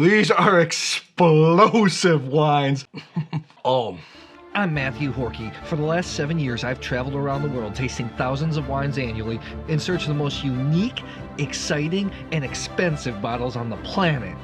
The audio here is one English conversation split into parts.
These are explosive wines. Oh. I'm Matthew Horkey. For the last 7 years, I've traveled around the world tasting thousands of wines annually in search of the most unique, exciting, and expensive bottles on the planet.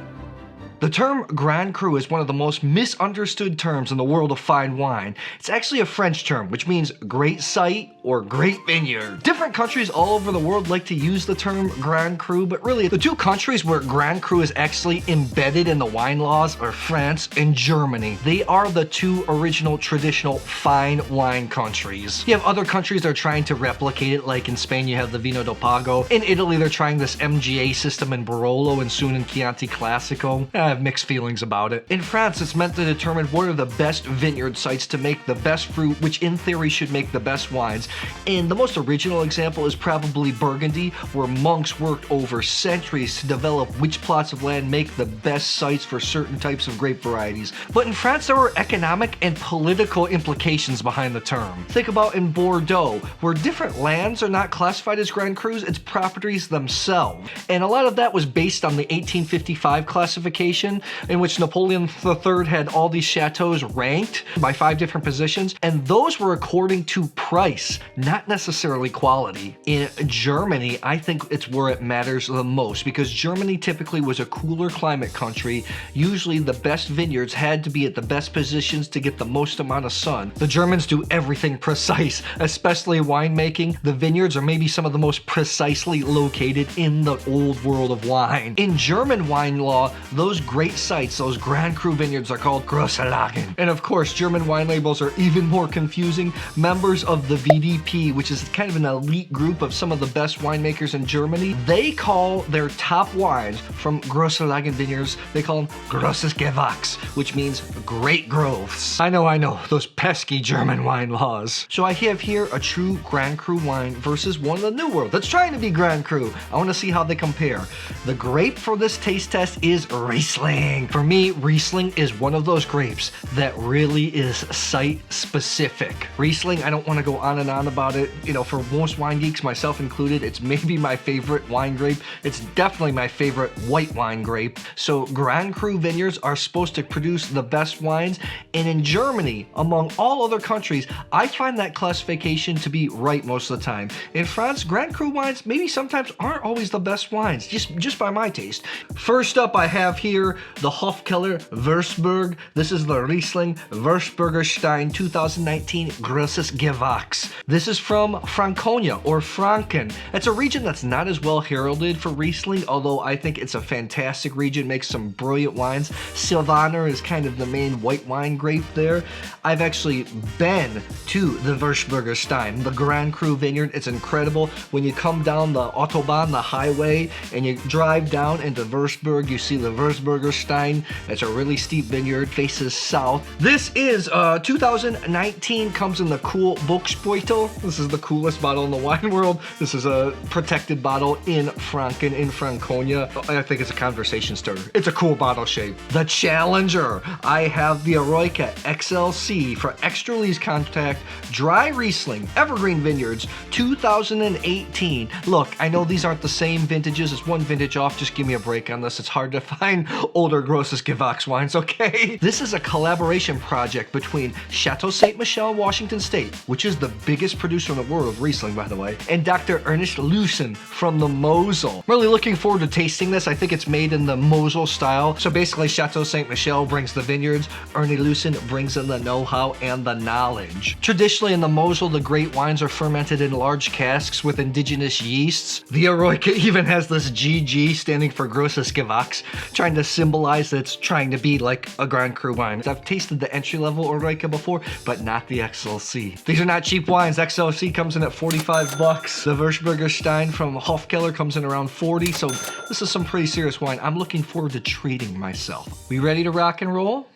The term Grand Cru is one of the most misunderstood terms in the world of fine wine. It's actually a French term, which means great site or great vineyard. Different countries all over the world like to use the term Grand Cru, but really the two countries where Grand Cru is actually embedded in the wine laws are France and Germany. They are the two original traditional fine wine countries. You have other countries that are trying to replicate it, like in Spain you have the Vino del Pago. In Italy they're trying this MGA system in Barolo and soon in Chianti Classico. I have mixed feelings about it. In France, it's meant to determine what are the best vineyard sites to make the best fruit, which in theory should make the best wines. And the most original example is probably Burgundy, where monks worked over centuries to develop which plots of land make the best sites for certain types of grape varieties. But in France, there were economic and political implications behind the term. Think about in Bordeaux, where different lands are not classified as Grand Crus, it's properties themselves. And a lot of that was based on the 1855 classification, in which Napoleon III had all these chateaus ranked by 5 different positions, and those were according to price, not necessarily quality. In Germany, I think it's where it matters the most, because Germany typically was a cooler climate country. Usually the best vineyards had to be at the best positions to get the most amount of sun. The Germans do everything precise, especially winemaking. The vineyards are maybe some of the most precisely located in the old world of wine. In German wine law, those great sites, those Grand Cru vineyards, are called Grosse Lagen. And of course, German wine labels are even more confusing. Members of the VDP, which is kind of an elite group of some of the best winemakers in Germany, they call their top wines from Grosse Lagen vineyards, they call them Grosses Gewachs, which means great growths. I know, those pesky German wine laws. So I have here a true Grand Cru wine versus one in the New World that's trying to be Grand Cru. I want to see how they compare. The grape for this taste test is Riesling. For me, Riesling is one of those grapes that really is site-specific. Riesling, I don't want to go on and on about it. You know, for most wine geeks, myself included, it's maybe my favorite wine grape. It's definitely my favorite white wine grape. So Grand Cru vineyards are supposed to produce the best wines, and in Germany, among all other countries, I find that classification to be right most of the time. In France, Grand Cru wines maybe sometimes aren't always the best wines, just by my taste. First up, I have here the Hofkeller Wurzberger. This is the Riesling Wurzberger Stein 2019 Grosses Gewachs. This is from Franconia or Franken. It's a region that's not as well heralded for Riesling, although I think it's a fantastic region, makes some brilliant wines. Sylvaner is kind of the main white wine grape there. I've actually been to the Wurzberger Stein, the Grand Cru vineyard. It's incredible. When you come down the Autobahn, the highway, and you drive down into Wurzburg, you see the Wurzberger Stein. It's a really steep vineyard, faces south. This is 2019, comes in the cool Buchsbeutel. This is the coolest bottle in the wine world. This is a protected bottle in Franken, in Franconia. I think it's a conversation starter. It's a cool bottle shape. The Challenger. I have the Eroica XLC for extra lease contact, dry Riesling, Evergreen Vineyards, 2018. Look, I know these aren't the same vintages. It's one vintage off. Just give me a break on this. It's hard to find older Grosses Gewachs wines, okay? This is a collaboration project between Chateau Ste. Michelle, Washington State, which is the biggest producer in the world of Riesling, by the way, and Dr. Ernest Loosen from the Mosel. Really looking forward to tasting this. I think it's made in the Mosel style. So basically, Chateau Ste. Michelle brings the vineyards, Ernie Loosen brings in the know-how and the knowledge. Traditionally in the Mosel, the great wines are fermented in large casks with indigenous yeasts. The Eroica even has this GG standing for Grosses Gewachs, trying to symbolize that it's trying to be like a Grand Cru wine. I've tasted the entry-level Eroica before, but not the XLC. These are not cheap wines. XLC comes in at 45 bucks. The Wurzberger Stein from Hofkeller comes in around 40, so this is some pretty serious wine. I'm looking forward to treating myself. We ready to rock and roll?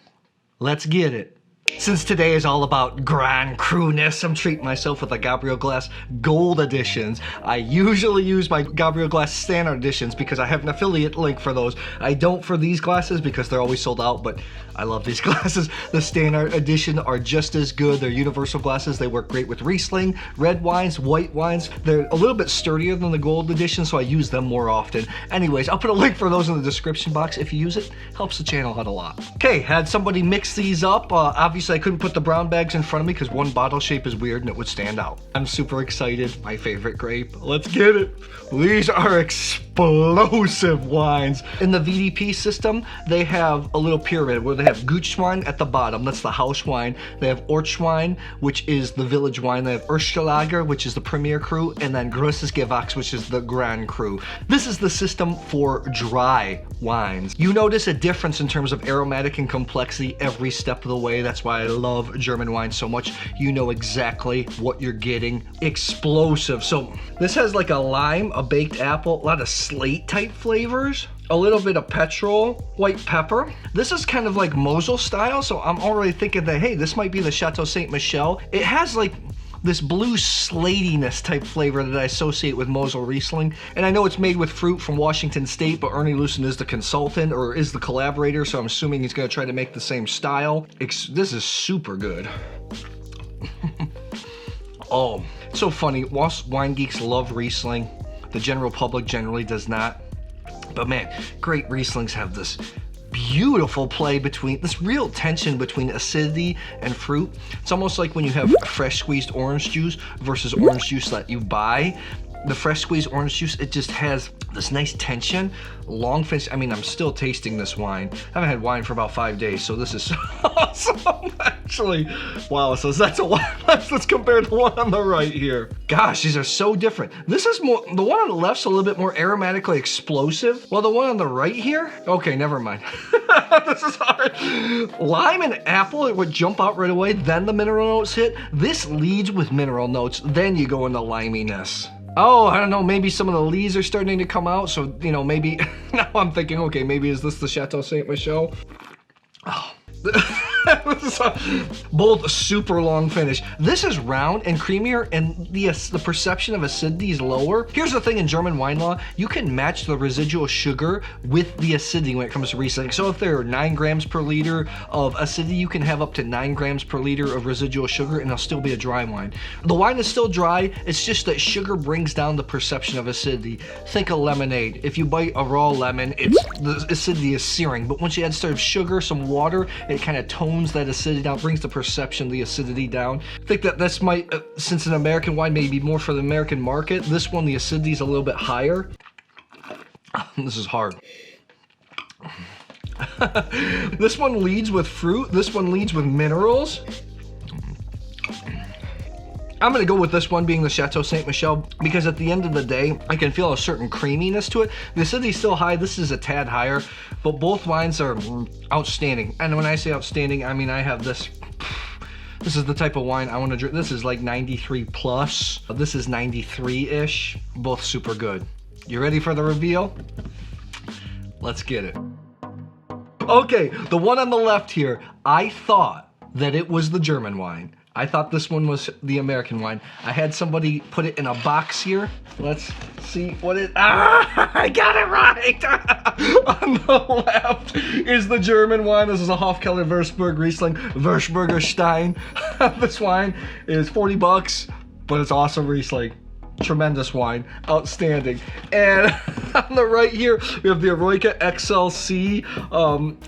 Let's get it. Since today is all about Grand Cru-ness, I'm treating myself with the Gabriel Glas Gold editions. I usually use my Gabriel Glas Standard editions because I have an affiliate link for those. I don't for these glasses because they're always sold out, but I love these glasses. The Standard edition are just as good. They're universal glasses. They work great with Riesling, red wines, white wines. They're a little bit sturdier than the Gold edition, so I use them more often. Anyways, I'll put a link for those in the description box. If you use it, helps the channel out a lot. Okay, had somebody mix these up. Obviously, I couldn't put the brown bags in front of me because one bottle shape is weird and it would stand out. I'm super excited. My favorite grape. Let's get it. These are explosive wines. In the VDP system, they have a little pyramid where they have Gutschwein at the bottom. That's the house wine. They have Ortswein, which is the village wine. They have Erste Lager, which is the premier cru, and then Grosses Gewachs, which is the Grand Cru. This is the system for dry wines. You notice a difference in terms of aromatic and complexity every step of the way. That's why I love German wine so much. You know exactly what you're getting. Explosive. So this has like a lime, a baked apple, a lot of slate type flavors, a little bit of petrol, white pepper. This is kind of like Mosel style, so I'm already thinking that, hey, this might be the Chateau Ste. Michelle. It has like this blue slatiness type flavor that I associate with Mosel Riesling. And I know it's made with fruit from Washington State, but Ernie Lucen is the consultant or is the collaborator, so I'm assuming he's gonna try to make the same style. This is super good. Oh, so funny. Whilst wine geeks love Riesling, the general public generally does not. But man, great Rieslings have this beautiful play between, this real tension between acidity and fruit. It's almost like when you have fresh squeezed orange juice versus orange juice that you buy. The fresh squeezed orange juice, it just has this nice tension, long finish. I mean, I'm still tasting this wine. I haven't had wine for about 5 days, so this is awesome, actually. Wow, so that's a lot less. Let's compare the one on the right here. Gosh, these are so different. This is more, the one on the left's a little bit more aromatically explosive, while the one on the right here, okay, never mind. This is hard. Lime and apple, it would jump out right away, then the mineral notes hit. This leads with mineral notes, then you go into liminess. Oh, I don't know, maybe some of the leaves are starting to come out, so, you know, maybe, now I'm thinking, okay, maybe is this the Chateau Ste. Michelle? Oh. Both super long finish. This is round and creamier, and the perception of acidity is lower. Here's the thing in German wine law, you can match the residual sugar with the acidity when it comes to Riesling. So if there are 9 grams per liter of acidity, you can have up to 9 grams per liter of residual sugar and it'll still be a dry wine. The wine is still dry, it's just that sugar brings down the perception of acidity. Think of lemonade. If you bite a raw lemon, the acidity is searing, but once you add sort of sugar, some water, it kind of tones that acidity down, brings the perception of the acidity down. I think that this might, since an American wine may be more for the American market, this one, the acidity is a little bit higher. This is hard. This one leads with fruit, this one leads with minerals. I'm gonna go with this one being the Chateau Ste. Michelle because at the end of the day, I can feel a certain creaminess to it. The acidity is still high, this is a tad higher, but both wines are outstanding. And when I say outstanding, I mean I have this. This is the type of wine I wanna drink. This is like 93 plus. This is 93-ish, both super good. You ready for the reveal? Let's get it. Okay, the one on the left here, I thought that it was the German wine. I thought this one was the American wine. I had somebody put it in a box here. Let's see what it, I got it right. On the left is the German wine. This is a Hofkeller Wurzberger Riesling, Wurzberger Stein. This wine is 40 bucks, but it's awesome Riesling. Tremendous wine, outstanding. And on the right here, we have the Eroica XLC,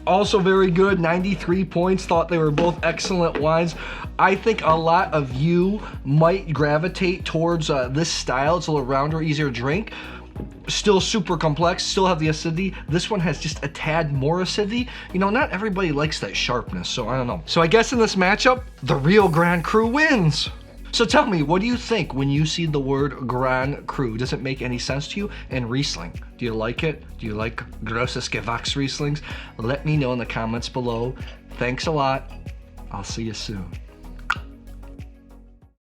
also very good, 93 points, thought they were both excellent wines. I think a lot of you might gravitate towards this style. It's a little rounder, easier to drink. Still super complex, still have the acidity. This one has just a tad more acidity. You know, not everybody likes that sharpness, so I don't know. So I guess in this matchup, the real Grand Cru wins. So tell me, what do you think when you see the word Grand Cru? Does it make any sense to you? And Riesling, do you like it? Do you like Grosses Gewachs Rieslings? Let me know in the comments below. Thanks a lot. I'll see you soon.